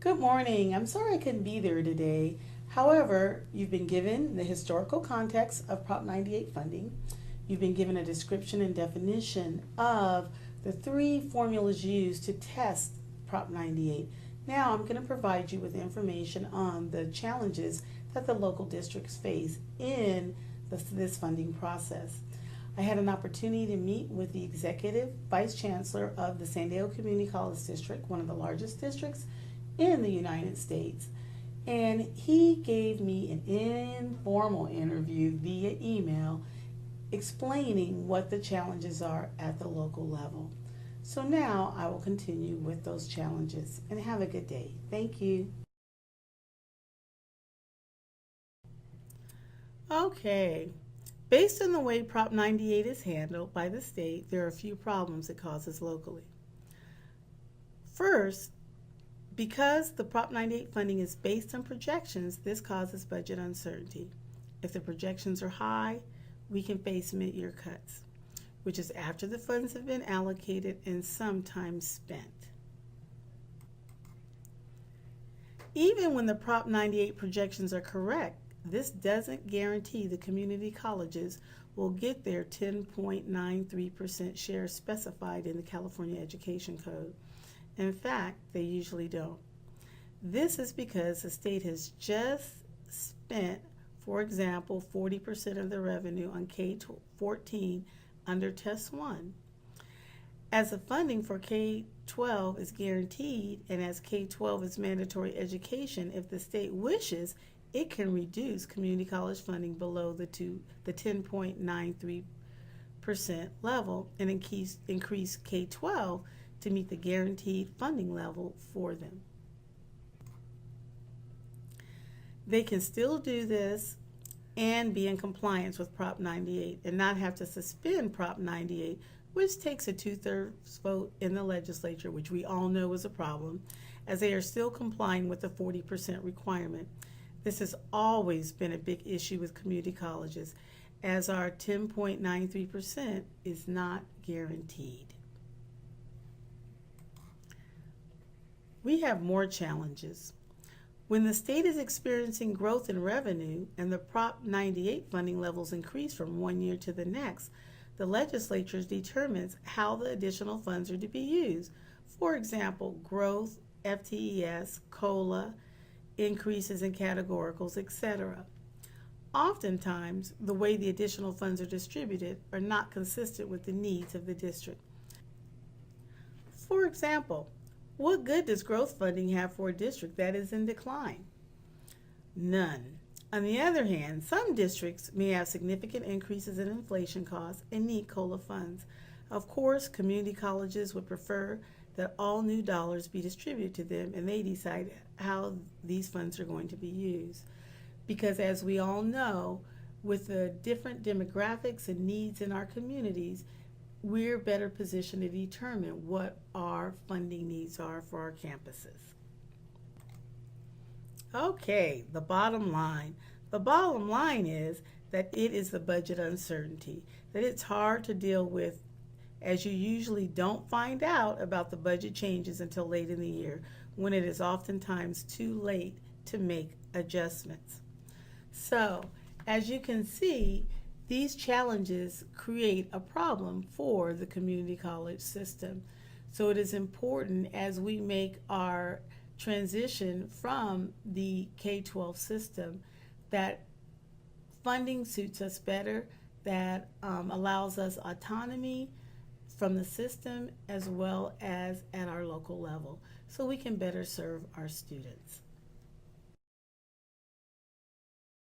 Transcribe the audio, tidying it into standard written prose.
Good morning. I'm sorry I couldn't be there today. However, you've been given the historical context of Prop 98 funding. You've been given a description and definition of the three formulas used to test Prop 98. Now I'm going to provide you with information on the challenges that the local districts face in this funding process. I had an opportunity to meet with the executive vice chancellor of the San Diego Community College District, one of the largest districts in the United States. And he gave me an informal interview via email explaining what the challenges are at the local level. So now I will continue with those challenges and have a good day. Thank you. Okay. Based on the way Prop 98 is handled by the state, there are a few problems it causes locally. First, because the Prop 98 funding is based on projections, this causes budget uncertainty. If the projections are high, we can face mid-year cuts, which is after the funds have been allocated and sometimes spent. Even when the Prop 98 projections are correct, this doesn't guarantee the community colleges will get their 10.93% share specified in the California Education Code. In fact, they usually don't. This is because the state has just spent, for example, 40% of the revenue on K-14 under Test 1. As the funding for K-12 is guaranteed and as K-12 is mandatory education, if the state wishes, it can reduce community college funding below the 10.93% level and increase K-12 to meet the guaranteed funding level for them. They can still do this and be in compliance with Prop 98 and not have to suspend Prop 98, which takes a 2/3 vote in the legislature, which we all know is a problem, as they are still complying with the 40% requirement. This has always been a big issue with community colleges, as our 10.93% is not guaranteed. We have more challenges. When the state is experiencing growth in revenue and the Prop 98 funding levels increase from one year to the next, the legislature determines how the additional funds are to be used. For example, growth, FTES, COLA, increases in categoricals, etc. Oftentimes, the way the additional funds are distributed are not consistent with the needs of the district. For example, what good does growth funding have for a district that is in decline? None. On the other hand, some districts may have significant increases in inflation costs and need COLA funds. Of course, community colleges would prefer that all new dollars be distributed to them and they decide how these funds are going to be used. Because as we all know, with the different demographics and needs in our communities, we're better positioned to determine what our funding needs are for our campuses. Okay, the bottom line. The bottom line is that it is the budget uncertainty, that it's hard to deal with, as you usually don't find out about the budget changes until late in the year, when it is oftentimes too late to make adjustments. So, as you can see, these challenges create a problem for the community college system. So it is important as we make our transition from the K-12 system that funding suits us better, that allows us autonomy from the system as well as at our local level so we can better serve our students.